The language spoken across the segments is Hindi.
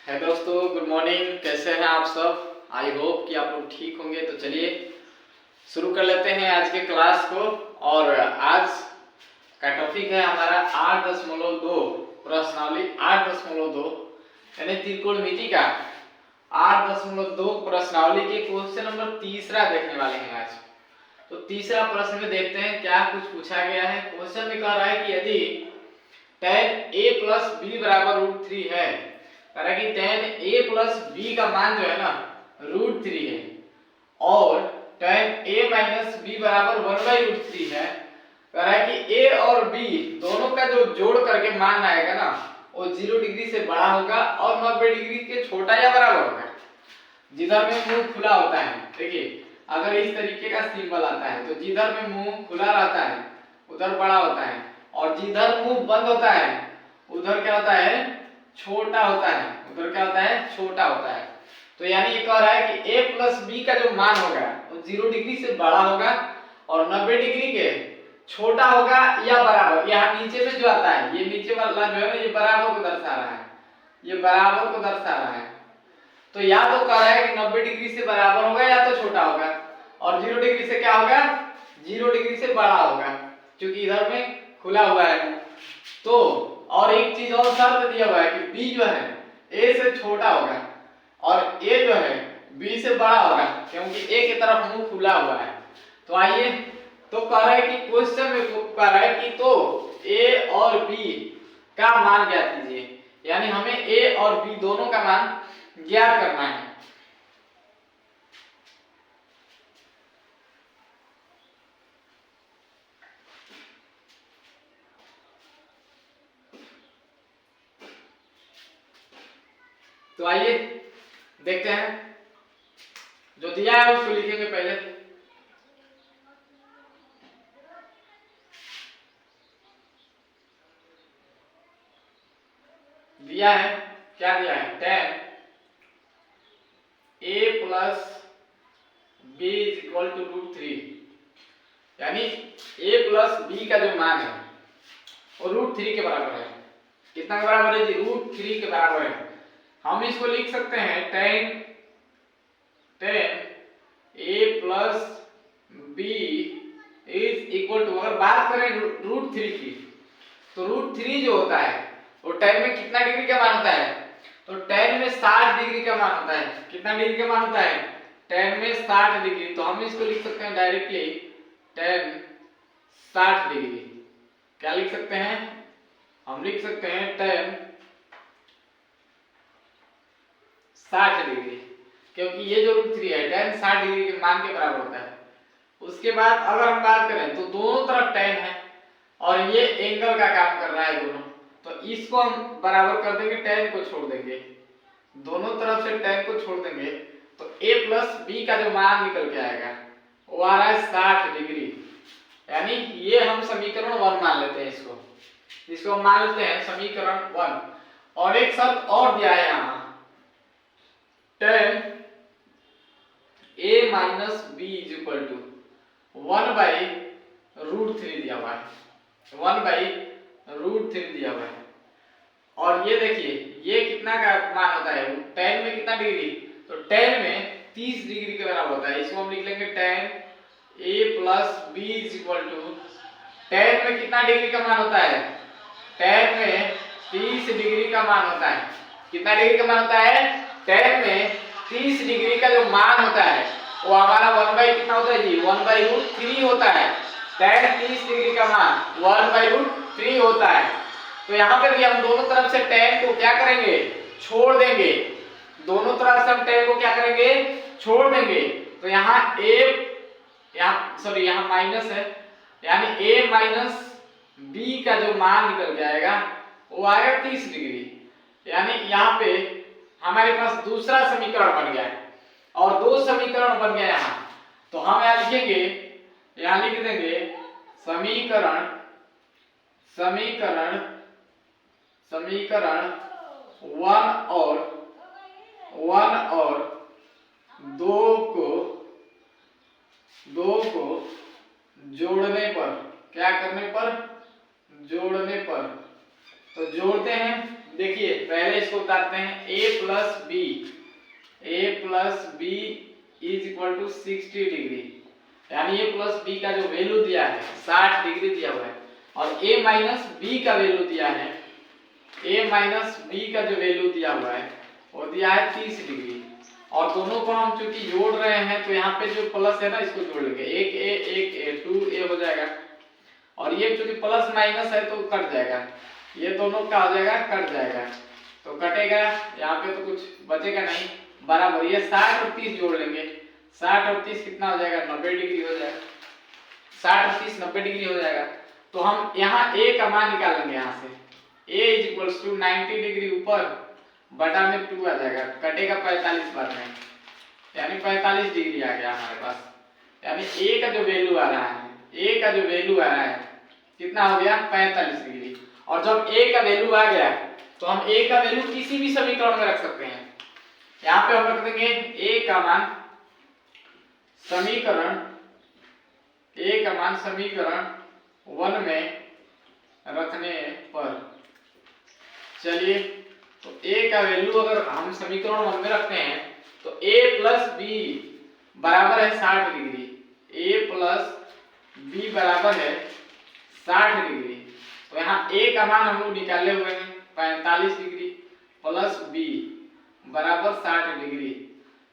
है दोस्तों, गुड मॉर्निंग। कैसे हैं आप सब? आई होप कि आप लोग ठीक होंगे। तो चलिए शुरू कर लेते हैं आज के क्लास को। और आज का टॉपिक है हमारा 8.2 प्रश्नावली 8.2 यानी त्रिकोणमिति का 8.2 प्रश्नावली के क्वेश्चन नंबर तीसरा देखने वाले हैं आज। तो तीसरा प्रश्न में देखते हैं क्या कुछ पूछा गया है। क्वेश्चन में कह रहा है कि यदि tan a प्लस बी बराबर √3 है, कह रहा है कि tan a प्लस बी का मान जो है ना √3 है और tan a माइनस बी बराबर 1/√3 है। कह रहा है कि a और b दोनों का जो जोड़ करके मान आएगा ना वो 0 डिग्री से बड़ा होगा और 90 डिग्री के छोटा या बराबर होगा। जिधर में मुंह खुला होता है, देखिए अगर इस तरीके का सिंबल आता है तो जिधर में मुंह खुला रहता है उधर बड़ा होता है और जिधर मुंह बंद होता है उधर क्या होता है, छोटा होता है। उधर क्या होता है, छोटा होता है। तो यानी ये कह रहा है कि a प्लस बी का जो मान होगा वो 0 डिग्री से बड़ा होगा और 90 डिग्री के छोटा होगा या बराबर। यहाँ नीचे में जो आता है, ये नीचे वाला जो है ना, ये बराबर को दर्शा रहा है, ये बराबर को दर्शा रहा है। तो या तो कह रहा है कि 90 डिग्री से बराबर होगा या तो छोटा होगा और 0 डिग्री से क्या होगा, 0 डिग्री से बड़ा होगा क्योंकि इधर में खुला हुआ है। तो और एक चीज और शर्त दिया हुआ है कि b जो है a से छोटा होगा और a जो है b से बड़ा होगा क्योंकि a की तरफ मुंह खुला हुआ है। तो आइए, तो कह रहा है कि क्वेश्चन में कह रहा है कि तो a और b का मान ज्ञात कीजिए, यानी हमें a और b दोनों का मान ज्ञात करना है। तो आइए देखते हैं, जो दिया है उसको लिखेंगे पहले। दिया है, क्या दिया है, tan a plus b is equal to √3, यानी a प्लस b का जो मान है वो √3 के बराबर है। कितना के बराबर है जी, √3 के बराबर है। हम इसको लिख सकते हैं tan a plus b is equal to, अगर बात करें √3 की तो √3 जो होता है वो tan में कितना डिग्री का मान होता है, तो tan में 60 डिग्री का मान होता है। कितना डिग्री का मान होता है, tan में 60 डिग्री। तो हम इसको लिख सकते हैं डायरेक्टली tan 60 डिग्री। क्या लिख सकते हैं, हम लिख सकते हैं tan 60 डिग्री, क्योंकि ये जो √3 है tan 60 डिग्री के मान के बराबर होता है। उसके बाद अगर हम बात करें तो दोनों तरफ tan है और ये एंगल का काम कर रहा है दोनों, तो इसको हम बराबर कर देंगे, tan को छोड़ देंगे, दोनों तरफ से tan को छोड़ देंगे तो a प्लस b का जो मान निकल के आएगा वो आ रहा है 60 डिग्री। यानी ये हम समीकरण 1 मान लेते हैं, इसको हम मान लेते हैं समीकरण 1। और एक शर्त और दिया है यहाँ, tan a minus b is equal to 1/√3 दिया हुआ है, 1/√3 दिया हुआ है। और ये देखिए ये कितना का मान होता है, tan में कितना डिग्री, तो tan में 30 डिग्री के बराबर होता है। इसको हम लिख लेंगे tan a plus b is equal to, tan में कितना डिग्री का मान होता है, tan में 30 डिग्री का मान होता है। कितना डिग्री का मान होता है, tan में 30 डिग्री का जो मान होता है वो हमारा 1 कितना होता है जी, 1/√3 होता है। tan 30 डिग्री का मान 1/√3 होता है। तो यहाँ पे भी हम दोनों तरफ से tan को क्या करेंगे, छोड़ देंगे। दोनों तरफ से हम tan को क्या करेंगे, छोड़ देंगे। तो यहाँ यहाँ माइनस है, यानी a माइनस b का जो मान निकल के आएगा वो आएगा 30 डिग्री। यानी यहाँ पे हमारे पास दूसरा समीकरण बन गया है और दो समीकरण बन गया यहाँ। तो हम यहाँ लिखेंगे, यहाँ लिख देंगे समीकरण 1 और 2 को जोड़ने पर, क्या करने पर, जोड़ने पर। तो जोड़ते हैं, देखिए पहले इसको उतारते हैं, a plus B is equal to 60 degree, यानी a प्लस बी का जो वैल्यू दिया है 60 डिग्री दिया हुआ है, और a माइनस बी का वैल्यू दिया है, a माइनस बी का जो वैल्यू दिया हुआ है वो दिया है 30 डिग्री। और दोनों को हम चूंकि जोड़ रहे हैं तो यहाँ पे जो प्लस है ना इसको जोड़ लेंगे, एक ए 2a हो जाएगा, और ये चूंकि प्लस माइनस है तो कट जाएगा, ये दोनों का हो जाएगा कट जाएगा, तो कटेगा, यहाँ पे तो कुछ बचेगा नहीं, बराबर ये 60 और 30 जोड़ लेंगे, 60 और 30 कितना हो जाएगा, 90 डिग्री हो जाएगा, 60 और 30 90 डिग्री हो जाएगा। तो हम यहाँ a का मान निकालेंगे, यहाँ से a is equals to 90 degree ऊपर बटा में 2 आ जाएगा, कटेगा 45 बार में, यानी 45 डिग्री आ गया हमारे पास, यानी a का जो वैल्यू आ रहा है, a का जो वैल्यू आ रहा है कितना हो गया 45 डिग्री। और जब a का वैल्यू आ गया तो हम a का वैल्यू किसी भी समीकरण में रख सकते हैं, यहाँ पे हम रख देंगे a का मान समीकरण 1 में रखने पर, चलिए तो a का वैल्यू अगर हम समीकरण 1 में रखते हैं तो a प्लस बी बराबर है 60 डिग्री, a प्लस बी बराबर है 60 डिग्री। तो यहाँ a का मान हम लोग निकाले हुए हैं 45 डिग्री प्लस b बराबर 60 डिग्री,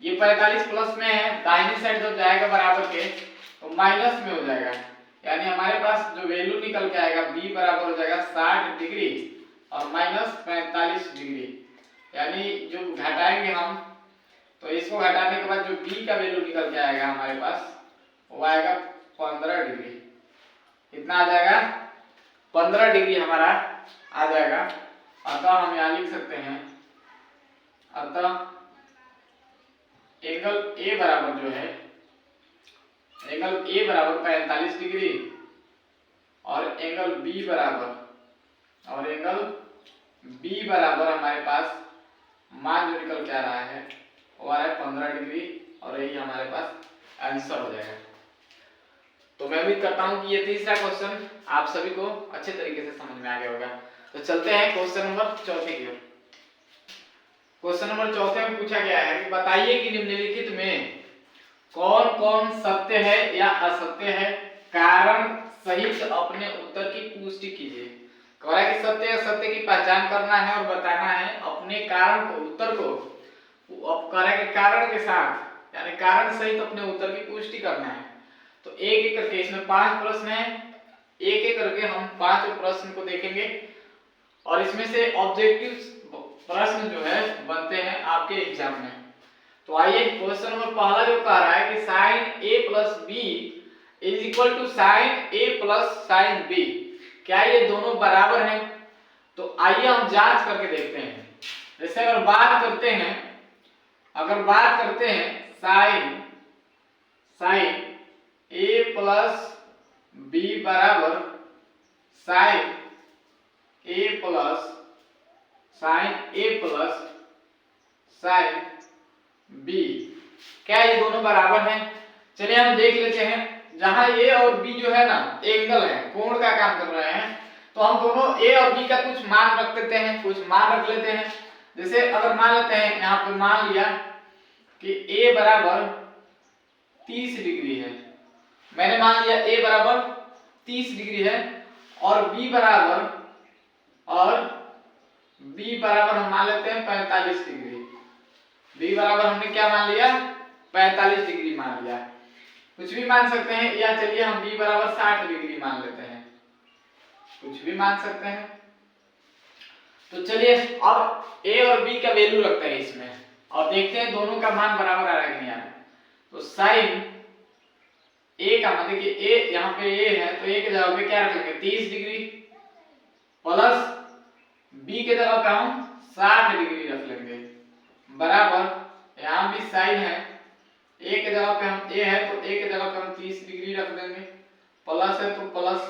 ये 45 प्लस में है, दाहिनी साइड जब जाएगा बराबर के तो माइनस में हो जाएगा, यानी हमारे पास जो वैल्यू निकल के आएगा b बराबर हो जाएगा 60 डिग्री और माइनस 45 डिग्री, यानी जो घटाएंगे हम तो इसको घटाने के बाद जो b का वैल्यू निकल के आएगा हमारे पास वो आएगा 15 डिग्री, कितना आ जाएगा 15 डिग्री हमारा आ जाएगा। अतः हम यहाँ लिख सकते हैं, अतः एंगल a बराबर जो है, एंगल a बराबर 45 डिग्री और एंगल b बराबर हमारे पास मान जो निकल के आ रहा है वो आ रहा है 15 डिग्री, और यही हमारे पास आंसर हो जाएगा। तो मैं उम्मीद करता हूं कि ये तीसरा क्वेश्चन आप सभी को अच्छे तरीके से समझ में आ गया होगा। तो चलते हैं क्वेश्चन नंबर 4 की ओर। क्वेश्चन नंबर 4 में पूछा गया है कि बताइए कि निम्नलिखित में कौन कौन सत्य है या असत्य है, कारण सहित अपने उत्तर की पुष्टि कीजिए। कह रहा है कि सत्य या असत्य की पहचान करना है और बताना है, अपने कारण को उत्तर को अब कह रहा है कि कारण के साथ यानी कारण सहित अपने उत्तर की पुष्टि करना है। तो एक एक करके इसमें 5 प्रश्न है, एक एक करके हम 5 प्रश्न को देखेंगे और इसमें से ऑब्जेक्टिव प्रश्न जो है बनते हैं आपके एग्जाम में। तो आइए क्वेश्चन नंबर पहला जो कह रहा है कि sin a plus B is equal to sin a plus sin b, क्या ये दोनों बराबर हैं? तो आइए हम जांच करके देखते हैं। जैसे अगर बात करते हैं sin a प्लस बी बराबर sin a plus sin b, क्या ये दोनों बराबर हैं? चलिए हम देख लेते हैं। जहां a और b जो है ना एंगल है, कोण का काम कर रहे हैं, तो हम दोनों a और b का कुछ मान रख देते हैं, कुछ मान रख लेते हैं। जैसे अगर मान लेते हैं, यहाँ पे मान लिया कि a बराबर 30 डिग्री है, मैंने मान लिया a बराबर 30 डिग्री है और b बराबर हम मान लेते हैं 45 डिग्री। b बराबर हमने क्या मान लिया 45 डिग्री मान लिया, कुछ भी मान सकते हैं, या चलिए हम b बराबर 60 डिग्री मान लेते हैं, कुछ भी मान सकते हैं। तो चलिए अब a और b का वैल्यू रखते हैं इसमें और देखते हैं दोनों का मान बराबर आ रहा है कि नहीं आ रहा है। तो sin a का मान देखिए a यहाँ पे a है तो a के जगह पे क्या रखेंगे 30 डिग्री प्लस b के जगह पे हम 60 डिग्री रख लेंगे, बराबर यहाँ भी sin है, a के जगह पे हम a है तो a के जगह पे हम 30 डिग्री रख देंगे, प्लस है तो प्लस,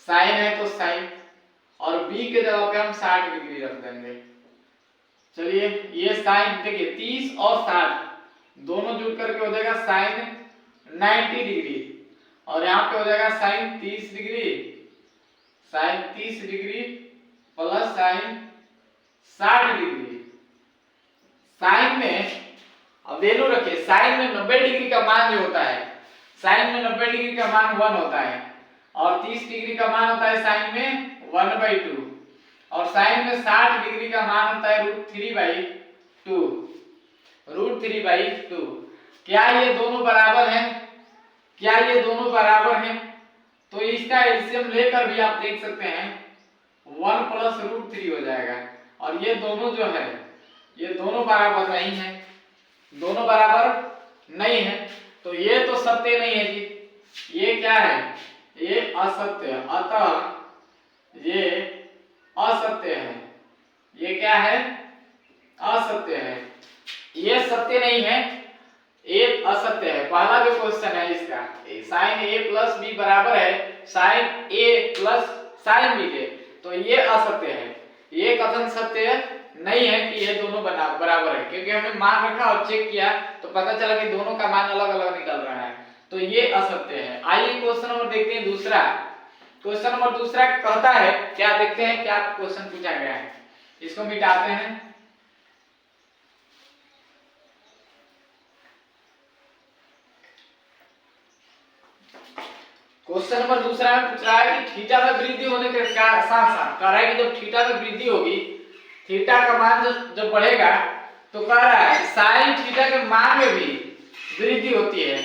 sin है तो sin, और b के जगह पे हम 60 डिग्री रख देंगे। चलिए ये sin देखिए 30 और 60 दोनों जुड़ करके हो जाएगा sin 90 डिग्री, और यहाँ पे हो जाएगा sin 30 degree plus sin 60 degree, sine में अब वैल्यू रखिए, साइन में 90 डिग्री का मान जो होता है, साइन में 90 डिग्री का मान 1 होता है और 30 डिग्री का मान होता है साइन में 1/2 और साइन में 60 डिग्री का मान होता है √3/2, √3/2। क्या ये दोनों बराबर हैं? क्या ये दोनों बराबर हैं? तो इसका एलसीएम लेकर भी आप देख सकते हैं 1 + √3 हो जाएगा और ये दोनों जो है ये दोनों बराबर नहीं है, दोनों बराबर नहीं है, तो ये तो सत्य नहीं है जी, ये क्या है? ये असत्य है, अतः ये असत्य है। ये क्या है? असत्य है, ये सत्य नहीं है, ये असत्य है। पहला जो क्वेश्चन है इसका sin a + b बराबर है sin a + sin b के, तो ये असत्य है, ये कथन सत्य नहीं है कि ये दोनों बराबर है, क्योंकि हमने मान रखा और चेक किया तो पता चला कि दोनों का मान अलग अलग निकल रहा है, तो ये असत्य है। आइए क्वेश्चन नंबर देखते हैं दूसरा। क्वेश्चन नंबर दूसरा कहता है क्या, देखते हैं क्या क्वेश्चन पूछा गया है, इसको मिटाते हैं। क्वेश्चन नंबर दूसरा में पूछ रहा है कि थीटा में वृद्धि होने के साथ साथ कह रहा है कि जब थीटा में वृद्धि होगी, थीटा का मान जब बढ़ेगा तो कह रहा है साइन थीटा के मान में भी वृद्धि होती है।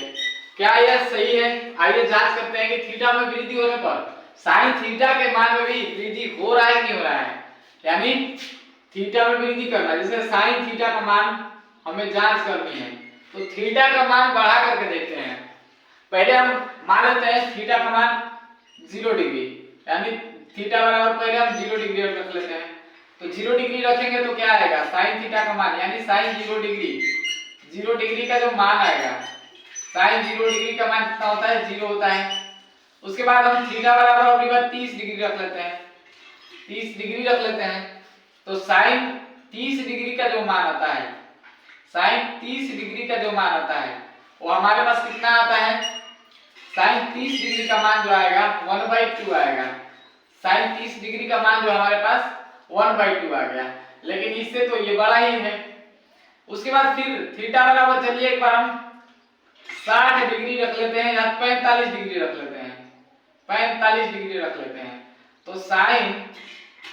क्या यह सही है? आइए जांच करते हैं कि थीटा में वृद्धि होने पर साइन थीटा के मान में भी वृद्धि हो रहा है कि नहीं हो रहा है, यानी थीटा में वृद्धि करना, जैसे साइन थीटा का मान हमें जांच करनी है तो थीटा का मान बढ़ा करके देखते हैं। पहले हम मान लेते हैं थीटा का मान 0 डिग्री, यानी थीटा बराबर पहले हम 0 डिग्री रख लेते हैं, तो 0 डिग्री रखेंगे तो क्या आएगा? साइन थीटा का मान, यानी साइन 0 डिग्री, 0 डिग्री का जो मान आएगा, साइन 0 डिग्री का मान कितना होता है? 0 होता है। उसके बाद हम थीटा बराबर अपनी बात 30 डिग्री रख लेते हैं, 30 डिग्री रख लेते हैं, तो साइन 30 डिग्री का जो मान आता है, साइन 30 डिग्री का जो मान आता है वो हमारे पास कितना आता है? साइन 30 डिग्री का मान जो आएगा 1/2 आएगा। साइन 30 डिग्री का मान जो हमारे पास 1/2 आ गया, लेकिन इससे तो ये बड़ा ही है। उसके बाद फिर थीटा बराबर, चलिए एक बार हम 60 डिग्री रख लेते हैं या 45 डिग्री रख लेते हैं, 45 डिग्री रख लेते हैं, तो साइन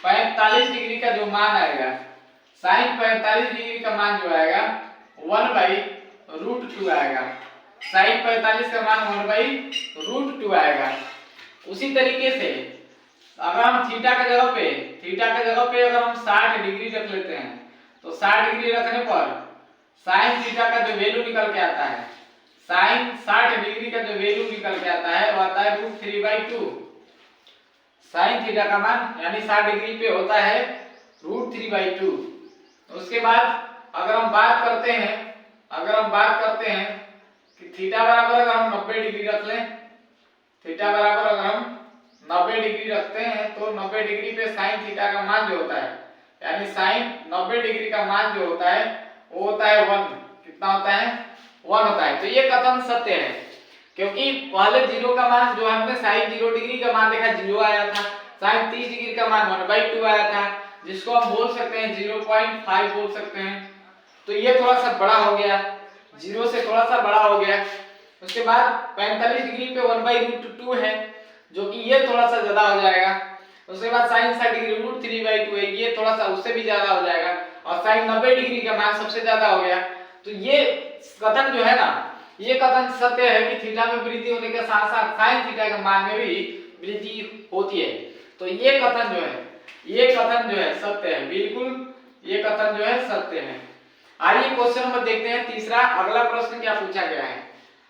45 डिग्री का जो मान आएगा, साइन 45 डिग्री का मान जो आएगा 1/√2 आएगा। साइन 45 का मान 1/√2 आएगा। उसी तरीके से अगर हम थीटा के जगह पे अगर हम 60 डिग्री रख लेते हैं तो 60 डिग्री रखने पर साइन थीटा का जो वैल्यू निकल के आता है, साइन 60 डिग्री का जो वैल्यू निकल के आता है वो आता है √3/2। साइन थीटा का मान यानी 60 डिग्री पे होता है √3/2। उसके बाद अगर हम बात करते हैं कि थीटा बराबर अगर हम 90 डिग्री रख लें, थीटा बराबर अगर हम 90 डिग्री रखते हैं तो 90 डिग्री पे साइन थीटा का मान जो होता है, यानी साइन 90 डिग्री का मान जो होता है वो होता है 1। कितना होता है? 1 होता है। तो ये कथन सत्य है, क्योंकि पहले 0 का मान जो हमने साइन 0 डिग्री का मान देखा 0 आया था, साइन 30 डिग्री का मान 1/2 आया था, जिसको हम बोल सकते हैं 0.5 बोल सकते हैं। तो ये थोड़ा सा बड़ा हो गया, 0 से थोड़ा सा बड़ा हो गया। उसके बाद 45 डिग्री पे 1/√2 है, जो कि ये थोड़ा सा ज्यादा हो जाएगा। उसके बाद sin 60 डिग्री √3/2 है, ये थोड़ा सा उससे भी ज्यादा हो जाएगा, और sin 90 डिग्री का मान सबसे ज्यादा हो गया। तो ये कथन जो है ना, ये कथन सत्य है कि थीटा में वृद्धि होने के साथ साथ sin थीटा के मान में भी वृद्धि होती है। तो ये कथन जो है सत्य है, बिल्कुल ये कथन जो है सत्य है। आइए क्वेश्चन नंबर देखते हैं तीसरा। अगला प्रश्न क्या पूछा गया है?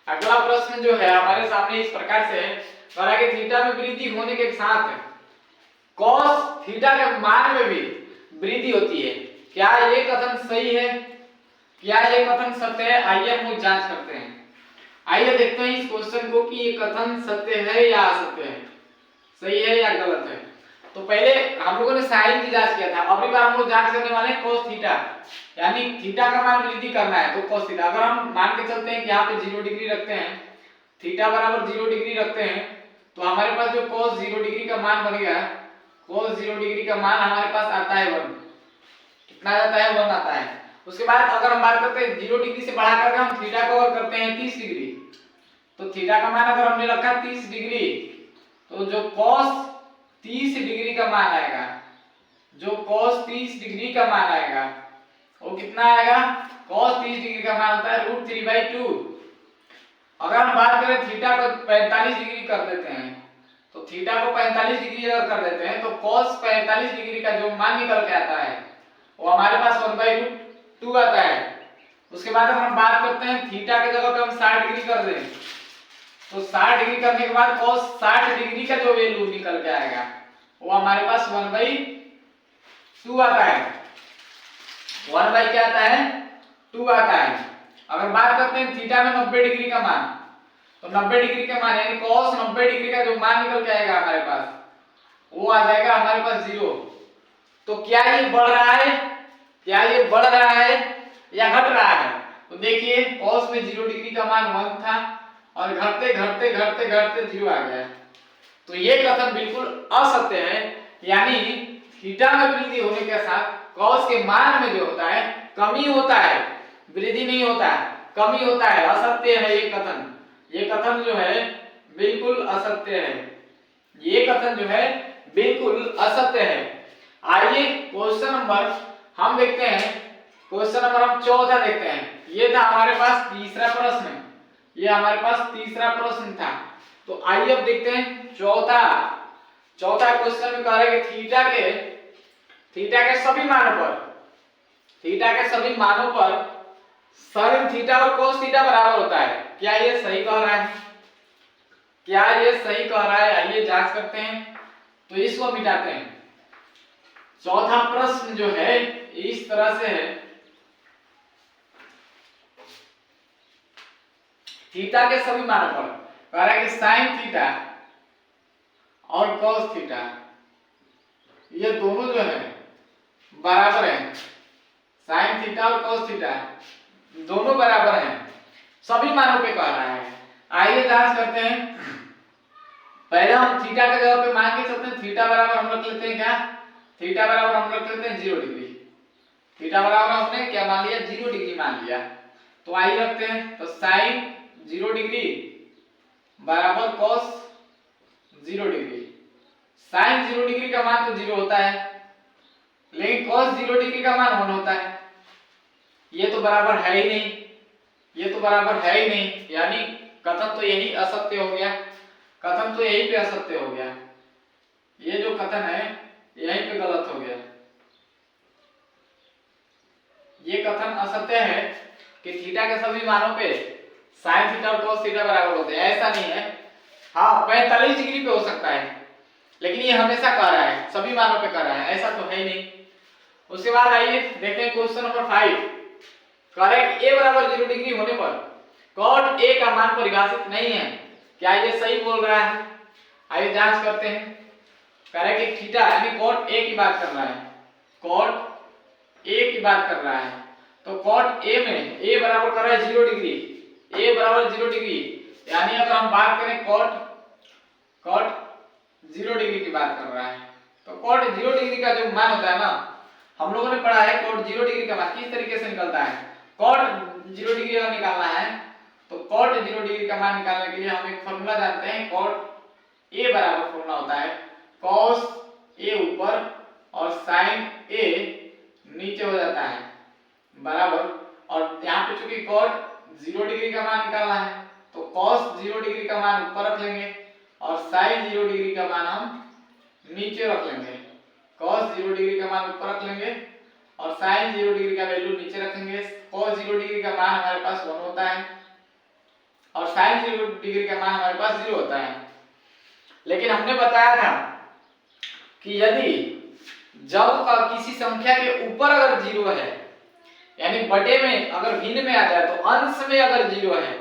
अगला प्रश्न जो है हमारे सामने इस प्रकार से है, कहा कि थीटा में वृद्धि होने के साथ cos थीटा के मान में भी वृद्धि होती है। क्या ये कथन सही है? क्या ये कथन सत्य है? आइए हम लोग जांच करते हैं। आइए देखते हैं इस क्वेश्चन को कि ये कथन सत्य है या असत्य है, सही है या गलत है। तो पहले हम लोगों ने साइन की जांच किया था, अगली बार हम लोग जांच करने वाले हैं cos थीटा, यानी थीटा का मान वृद्धि करना है तो cos थीटा। अगर हम मान के चलते हैं कि यहाँ पे 0 डिग्री रखते हैं, थीटा बराबर 0 डिग्री रखते हैं, तो हमारे पास जो cos 0 डिग्री का मान बनेगा, cos 0 डिग्री का मान हमारे पास आता है 1। कितना आता है? 1 आता है। उसके बाद अगर हम बात करते हैं 0 डिग्री से बढ़ा करके हम थीटा को और करते हैं 30 डिग्री, तो थीटा का मान अगर हमने रखा 30 डिग्री, तो जो cos 30 डिग्री का मान आएगा, जो cos 30 डिग्री का मान आएगा वो कितना आएगा? cos 30 डिग्री का मान होता है √3/2। अगर हम बात करें थीटा को 45 डिग्री कर देते हैं, तो थीटा को 45 डिग्री अगर कर देते हैं तो cos 45 डिग्री का जो मान निकल के आता है वो हमारे पास 1/√2 आता है। उसके बाद अगर हम बात करते हैं थीटा के जगह पे हम 60 डिग्री कर दें, तो 60 डिग्री करने के बाद cos 60 डिग्री का जो वैल्यू निकल के आएगा वो हमारे पास 1/2 आता है। 1 बाई क्या आता है? 2 आता है। अगर बात करते हैं थीटा में 90 डिग्री का मान, तो 90 डिग्री का मान यानी cos 90 डिग्री का जो मान निकल के आएगा हमारे पास वो आ जाएगा हमारे पास 0। तो क्या ये बढ़ रहा है, क्या ये बढ़ रहा है या घट रहा है? तो देखिए cos में 0 डिग्री का मान 1 था और घटते घटते घटते घटते 0 आ गया। तो ये कथन बिल्कुल असत्य है, यानी थीटा में वृद्धि होने के साथ cos के मान में जो होता है कमी होता है, वृद्धि नहीं होता है, कमी होता है। असत्य है ये कथन, ये कथन जो है बिल्कुल असत्य है, ये कथन जो है बिल्कुल असत्य है। आइए क्वेश्चन नंबर हम देखते हैं, क्वेश्चन नंबर हम चौथा देखते हैं। ये था हमारे पास तीसरा प्रश्न, ये हमारे पास तीसरा प्रश्न था। तो आइए अब देखते हैं चौथा क्वेश्चन में कह रहा है कि थीटा के सभी मानों पर, थीटा के सभी मानों पर sin थीटा और cos थीटा बराबर होता है। क्या ये सही कह रहा है? क्या ये सही कह रहा है? आइए जांच करते हैं। तो इसको मिटाते हैं। चौथा प्रश्न जो है इस तरह से है, थीटा के सभी मानों पर कह रहा है कि sin थीटा और cos थीटा ये दोनों जो है बराबर हैं। sin थीटा और cos थीटा दोनों बराबर हैं, सभी मानों पे कह रहा है। आइए जांच करते हैं। पहले हम थीटा के जगह पे मान के चलते हैं, थीटा बराबर हम रख लेते हैं क्या? थीटा बराबर हम रख लेते हैं 0 डिग्री। थीटा बराबर हमने क्या मान लिया? 0 डिग्री मान लिया। तो आइए रखते हैं, तो sin 0 डिग्री बराबर cos 0 डिग्री। sin 0 डिग्री का मान तो 0 होता है, लेकिन cos 0 डिग्री का मान 1 होता है। ये तो बराबर है ही नहीं, ये तो बराबर है ही नहीं, यानी कथन तो यही असत्य हो गया, कथन तो यही पे असत्य हो गया। ये जो कथन है यहीं पे गलत हो गया। ये कथन असत्य है कि थीटा के सभी मानों पे sin थीटा और cos थीटा बराबर होते हैं, ऐसा नहीं है। हाँ 45 डिग्री पे हो सकता है, लेकिन ये हमेशा कह रहा है सभी मानों पे कह रहा है, ऐसा तो है ही नहीं। उसके बाद आइए देखते हैं क्वेश्चन नंबर 5। कह रहा है कि a बराबर 0 डिग्री होने पर cot a का मान परिभाषित नहीं है। क्या ये सही बोल रहा है? आइए जांच करते हैं। कह रहा है कि थीटा यानी cot a की बात कर रहा है, cot a की बात कर रहा है। तो cot a में a बराबर कर रहा है 0 डिग्री, a बराबर 0 डिग्री, यानी अगर हम बात करें cot 0 डिग्री की बात कर रहा है, तो cot 0 डिग्री का जो मान होता है ना, हम लोगों ने पढ़ा है cot 0 डिग्री का मान किस तरीके से निकलता है। cot 0 डिग्री अगर निकालना है तो cot 0 डिग्री का मान निकालने के लिए हम एक फॉर्मूला जानते हैं। cot a बराबर फॉर्मूला होता है cos a ऊपर और sin a नीचे हो जाता है बराबर। और यहाँ पे चूंकि cot 0 डिग्री का मान निकालना है तो cos 0 डिग्री का मान ऊपर रख लेंगे और sin 0 डिग्री का मान हम नीचे रख लेंगे। cos 0 डिग्री का मान ऊपर रख लेंगे और sin 0 डिग्री का वैल्यू नीचे रखेंगे। cos 0 डिग्री का मान हमारे पास 1 होता है और sin 0 डिग्री का मान हमारे पास 0 होता है। लेकिन हमने बताया था कि यदि जब किसी संख्या के ऊपर अगर 0 है, यानी बटे में अगर भिन्न में आ जाए तो अंश में अगर 0 है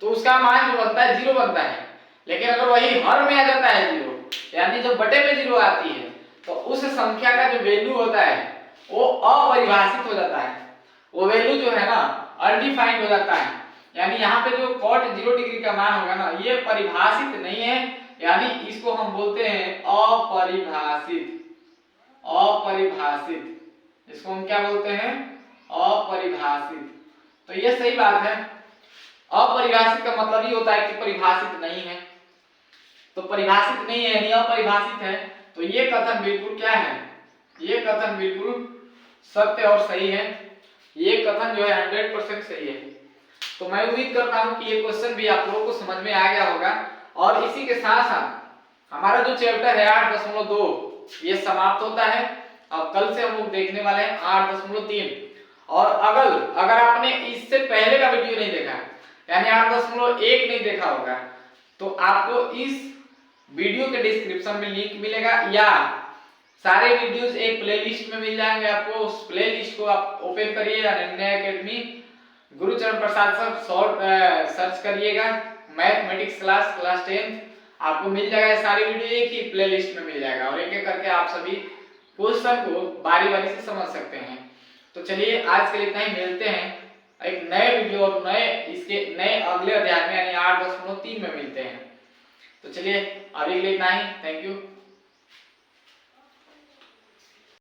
तो उसका मान जो बनता है 0 बनता है। लेकिन अगर वही हर में आ जाता है 0, यानी जब बटे में 0 आती है तो उस संख्या का जो वैल्यू होता है वो अपरिभाषित हो जाता है, वो वैल्यू जो है ना अनडिफाइंड हो जाता है। यानी यहाँ पे जो cot 0 डिग्री का मान होगा ना ये परिभाषित नहीं है, यानी इसको हम बोलते हैं अपरिभाषित। अपरिभाषित इसको हम क्या बोलते हैं? अपरिभाषित। तो ये सही बात है। अपरिभाषित का मतलब ये होता है कि परिभाषित नहीं है। तो परिभाषित नहीं है यानी अपरिभाषित है। तो ये कथन बिल्कुल क्या है, ये कथन बिल्कुल सत्य और सही है। ये कथन जो है 100% सही है। तो मैं उम्मीद करता हूं कि ये क्वेश्चन भी आप लोगों को समझ में आ गया होगा। और इसी के साथ साथ हमारा जो चैप्टर है 8.2 ये समाप्त होता है। अब कल से हम लोग देखने वाले हैं 8.3। और अगर आपने इससे पहले का वीडियो नहीं देखा यानी 8.1 नहीं देखा होगा तो आपको इस वीडियो के डिस्क्रिप्शन में लिंक मिलेगा या सारे वीडियोस एक प्लेलिस्ट में मिल जाएंगे आपको। उस प्लेलिस्ट को आप ओपन करिए, अनन्या एकेडमी गुरुचरण प्रसाद सर शॉर्ट सर्च करिएगा, मैथमेटिक्स क्लास 10 आपको मिल जाएगा। सारी वीडियो एक ही प्लेलिस्ट में मिल जाएगा और एक एक करके आप सभी क्वेश्चन को बारी बारी से समझ सकते हैं। तो चलिए आज के लिए इतना ही, मिलते हैं एक नए वीडियो और इसके नए अगले अध्याय में यानी 8.3 में मिलते हैं। तो चलिए अभी के लिए इतना ही, थैंक यू।